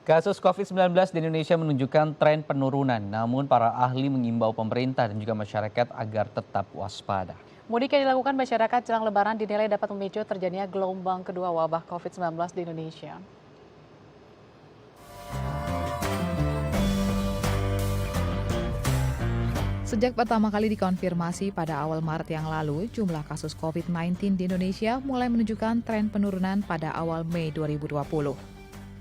Kasus COVID-19 di Indonesia menunjukkan tren penurunan, namun para ahli mengimbau pemerintah dan juga masyarakat agar tetap waspada. Mudik yang dilakukan masyarakat jelang Lebaran dinilai dapat memicu terjadinya gelombang kedua wabah COVID-19 di Indonesia. Sejak pertama kali dikonfirmasi pada awal Maret yang lalu, jumlah kasus COVID-19 di Indonesia mulai menunjukkan tren penurunan pada awal Mei 2020.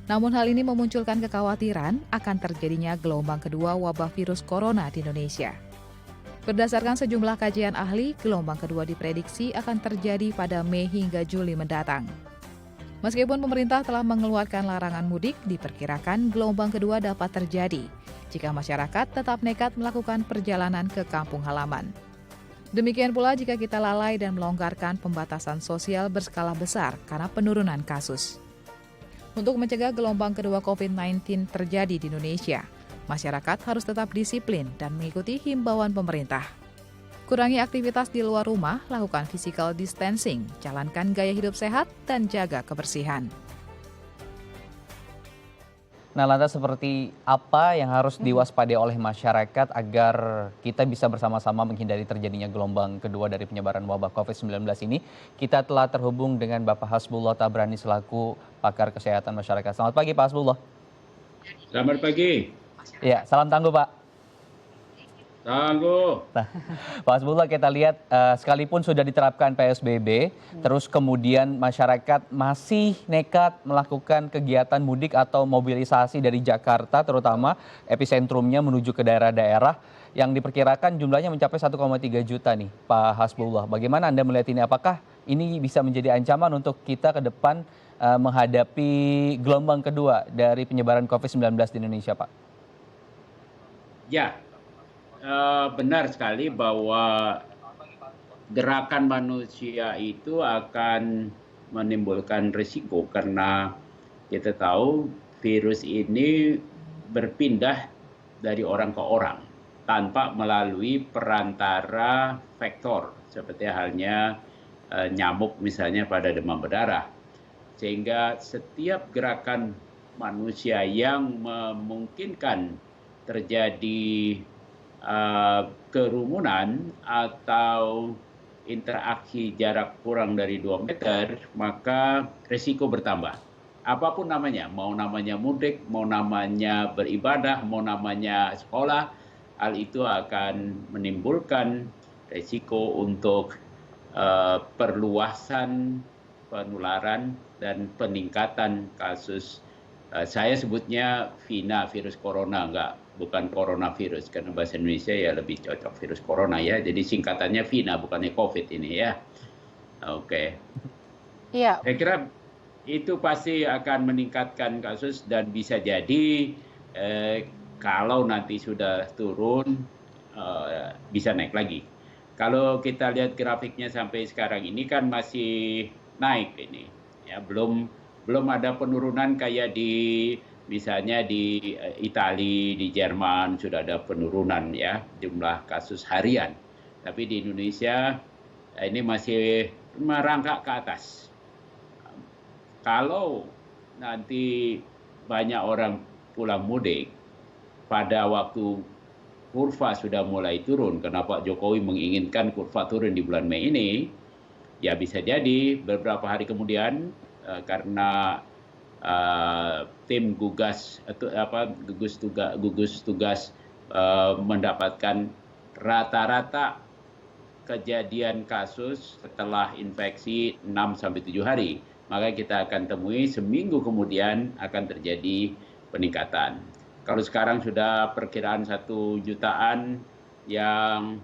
Namun hal ini memunculkan kekhawatiran akan terjadinya gelombang kedua wabah virus corona di Indonesia. Berdasarkan sejumlah kajian ahli, gelombang kedua diprediksi akan terjadi pada Mei hingga Juli mendatang. Meskipun pemerintah telah mengeluarkan larangan mudik, diperkirakan gelombang kedua dapat terjadi jika masyarakat tetap nekat melakukan perjalanan ke kampung halaman. Demikian pula jika kita lalai dan melonggarkan pembatasan sosial berskala besar karena penurunan kasus. Untuk mencegah gelombang kedua COVID-19 terjadi di Indonesia, masyarakat harus tetap disiplin dan mengikuti himbauan pemerintah. Kurangi aktivitas di luar rumah, lakukan physical distancing, jalankan gaya hidup sehat, dan jaga kebersihan. Nah, lantas seperti apa yang harus diwaspadai oleh masyarakat agar kita bisa bersama-sama menghindari terjadinya gelombang kedua dari penyebaran wabah COVID-19 ini? Kita telah terhubung dengan Bapak Hasbullah Tabrani selaku pakar kesehatan masyarakat. Selamat pagi Pak Hasbullah. Selamat pagi. Ya, salam tangguh Pak. Tangguh. Nah, Pak Hasbullah, kita lihat sekalipun sudah diterapkan PSBB, terus kemudian masyarakat masih nekat melakukan kegiatan mudik atau mobilisasi dari Jakarta, terutama episentrumnya menuju ke daerah-daerah yang diperkirakan jumlahnya mencapai 1,3 juta nih, Pak Hasbullah. Bagaimana Anda melihat ini? Apakah ini bisa menjadi ancaman untuk kita ke depan menghadapi gelombang kedua dari penyebaran COVID-19 di Indonesia, Pak? Ya, benar sekali bahwa gerakan manusia itu akan menimbulkan risiko karena kita tahu virus ini berpindah dari orang ke orang tanpa melalui perantara vektor seperti halnya nyamuk misalnya pada demam berdarah. Sehingga setiap gerakan manusia yang memungkinkan terjadi kerumunan atau interaksi jarak kurang dari 2 meter, maka risiko bertambah. Apapun namanya, mau namanya mudik, mau namanya beribadah, mau namanya sekolah, hal itu akan menimbulkan risiko untuk perluasan penularan dan peningkatan kasus. Saya sebutnya VINA, virus corona, bukan coronavirus, karena bahasa Indonesia ya lebih cocok virus corona ya. Jadi singkatannya VINA, bukannya COVID ini ya. Oke. Iya. Saya kira itu pasti akan meningkatkan kasus dan bisa jadi kalau nanti sudah turun bisa naik lagi. Kalau kita lihat grafiknya sampai sekarang ini kan masih naik ini, ya belum ada penurunan kayak misalnya di Italia, di Jerman sudah ada penurunan ya jumlah kasus harian. Tapi di Indonesia ini masih merangkak ke atas. Kalau nanti banyak orang pulang mudik pada waktu kurva sudah mulai turun, karena Pak Jokowi menginginkan kurva turun di bulan Mei ini, ya bisa jadi beberapa hari kemudian karena tim gugus tugas mendapatkan rata-rata kejadian kasus setelah infeksi 6-7 hari, maka kita akan temui seminggu kemudian akan terjadi peningkatan. Kalau sekarang sudah perkiraan 1 jutaan yang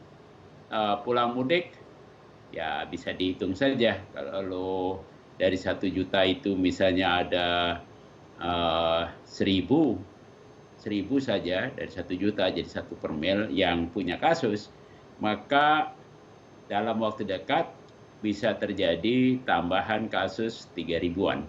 pulang mudik, ya bisa dihitung saja kalau dari 1 juta itu misalnya ada 1.000 saja dari 1 juta jadi 1/mil yang punya kasus, maka dalam waktu dekat bisa terjadi tambahan kasus 3.000-an.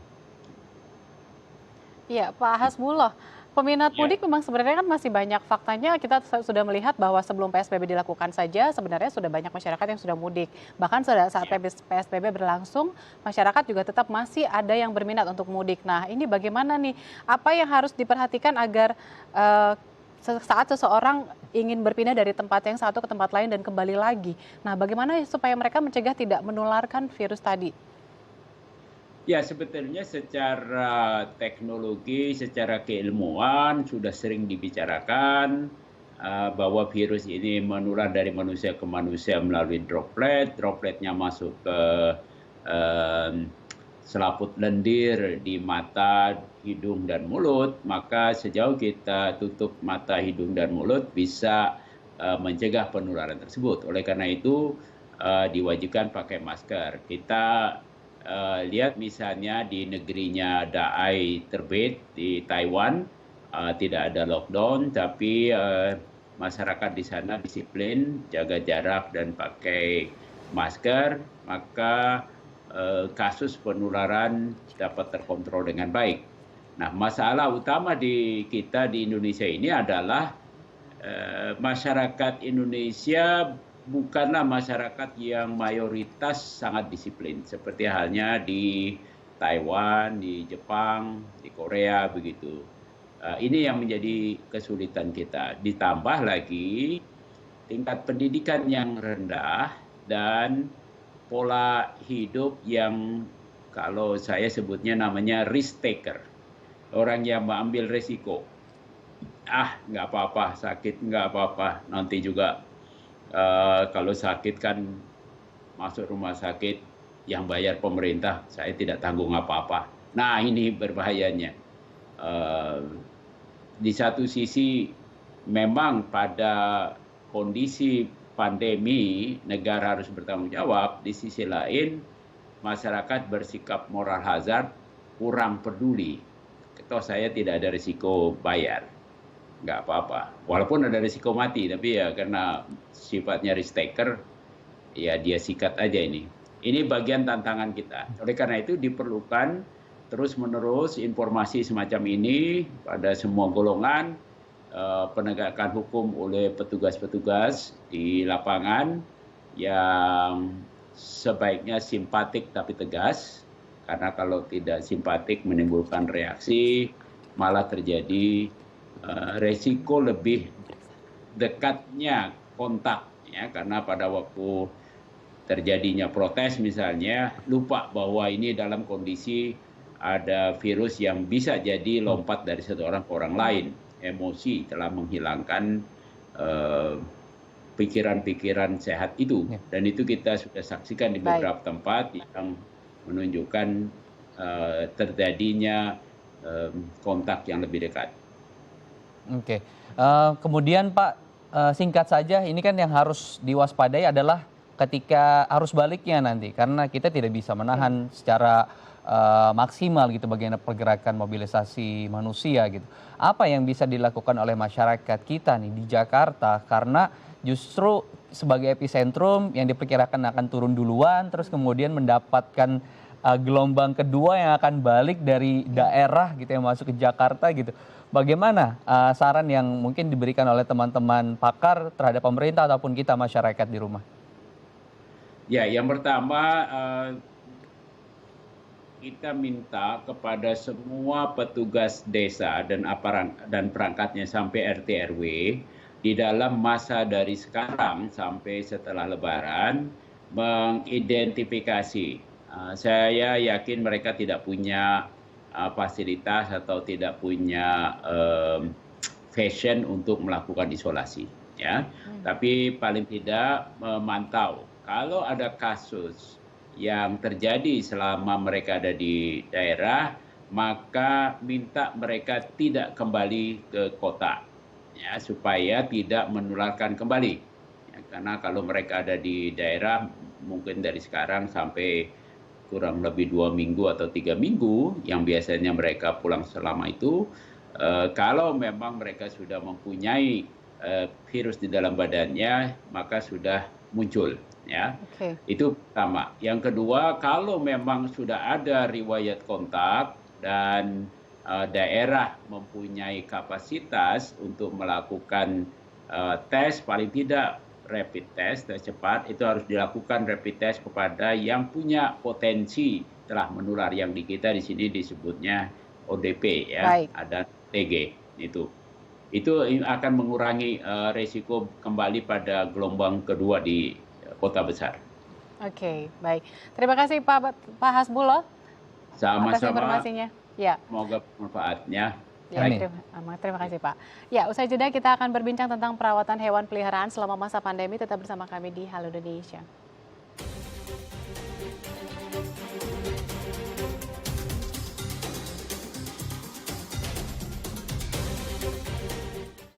Iya, Pak Hasbullah. Peminat Ya. mudik memang sebenarnya kan masih banyak. Faktanya kita sudah melihat bahwa sebelum PSBB dilakukan saja sebenarnya sudah banyak masyarakat yang sudah mudik. Bahkan saat Ya. PSBB berlangsung, masyarakat juga tetap masih ada yang berminat untuk mudik. Nah, ini bagaimana nih? Apa yang harus diperhatikan agar saat seseorang ingin berpindah dari tempat yang satu ke tempat lain dan kembali lagi? Nah, bagaimana supaya mereka mencegah tidak menularkan virus tadi? Ya, sebetulnya secara teknologi, secara keilmuan sudah sering dibicarakan bahwa virus ini menular dari manusia ke manusia melalui droplet. Dropletnya masuk ke em, selaput lendir di mata, hidung, dan mulut. Maka sejauh kita tutup mata, hidung, dan mulut bisa mencegah penularan tersebut. Oleh karena itu diwajibkan pakai masker. Kita lihat misalnya di negerinya Daai terbit di Taiwan, tidak ada lockdown, tapi masyarakat di sana disiplin, jaga jarak dan pakai masker, maka kasus penularan dapat terkontrol dengan baik. Nah, masalah utama di kita di Indonesia ini adalah masyarakat Indonesia bukanlah masyarakat yang mayoritas sangat disiplin, seperti halnya di Taiwan, di Jepang, di Korea, begitu. Ini yang menjadi kesulitan kita. Ditambah lagi tingkat pendidikan yang rendah dan pola hidup yang kalau saya sebutnya namanya risk taker. Orang yang mengambil resiko. Nggak apa-apa, sakit nggak apa-apa, nanti juga kalau sakit kan masuk rumah sakit yang bayar pemerintah, saya tidak tanggung apa-apa. Nah, ini berbahayanya. Di satu sisi memang pada kondisi pandemi negara harus bertanggung jawab, di sisi lain masyarakat bersikap moral hazard, kurang peduli. Toh saya tidak ada risiko bayar. Nggak apa-apa. Walaupun ada risiko mati, tapi ya karena sifatnya risk taker, ya dia sikat aja ini. Ini bagian tantangan kita. Oleh karena itu diperlukan terus-menerus informasi semacam ini pada semua golongan, penegakan hukum oleh petugas-petugas di lapangan yang sebaiknya simpatik tapi tegas, karena kalau tidak simpatik menimbulkan reaksi, malah terjadi resiko lebih dekatnya kontak, ya, karena pada waktu terjadinya protes misalnya lupa bahwa ini dalam kondisi ada virus yang bisa jadi lompat dari satu orang ke orang lain. Emosi telah menghilangkan pikiran-pikiran sehat itu, dan itu kita sudah saksikan di beberapa tempat yang menunjukkan terjadinya kontak yang lebih dekat. Oke, kemudian Pak, singkat saja, ini kan yang harus diwaspadai adalah ketika arus baliknya nanti, karena kita tidak bisa menahan secara maksimal gitu bagaimana pergerakan mobilisasi manusia gitu. Apa yang bisa dilakukan oleh masyarakat kita nih di Jakarta, karena justru sebagai epicentrum yang diperkirakan akan turun duluan, terus kemudian mendapatkan gelombang kedua yang akan balik dari daerah gitu yang masuk ke Jakarta gitu. Bagaimana saran yang mungkin diberikan oleh teman-teman pakar terhadap pemerintah ataupun kita masyarakat di rumah? Ya, yang pertama kita minta kepada semua petugas desa dan aparat dan perangkatnya sampai RT RW di dalam masa dari sekarang sampai setelah Lebaran mengidentifikasi. Saya yakin mereka tidak punya fasilitas atau tidak punya fashion untuk melakukan isolasi, ya. Tapi paling tidak memantau kalau ada kasus yang terjadi selama mereka ada di daerah, maka minta mereka tidak kembali ke kota, ya, supaya tidak menularkan kembali. Ya, karena kalau mereka ada di daerah, mungkin dari sekarang sampai kurang lebih 2 minggu atau 3 minggu, yang biasanya mereka pulang selama itu, kalau memang mereka sudah mempunyai virus di dalam badannya, maka sudah muncul. Ya, itu pertama. Yang kedua, kalau memang sudah ada riwayat kontak dan daerah mempunyai kapasitas untuk melakukan tes, paling tidak rapid test cepat, itu harus dilakukan rapid test kepada yang punya potensi telah menular, yang di kita di sini disebutnya ODP ya. Baik. Ada TG itu akan mengurangi resiko kembali pada gelombang kedua di kota besar. Oke, baik. Terima kasih Pak Hasbullah atas Sama-sama. informasinya. Ya. Semoga bermanfaatnya. Ya, Amin. terima kasih Pak. Ya, usai jeda kita akan berbincang tentang perawatan hewan peliharaan selama masa pandemi. Tetap bersama kami di Halo Indonesia.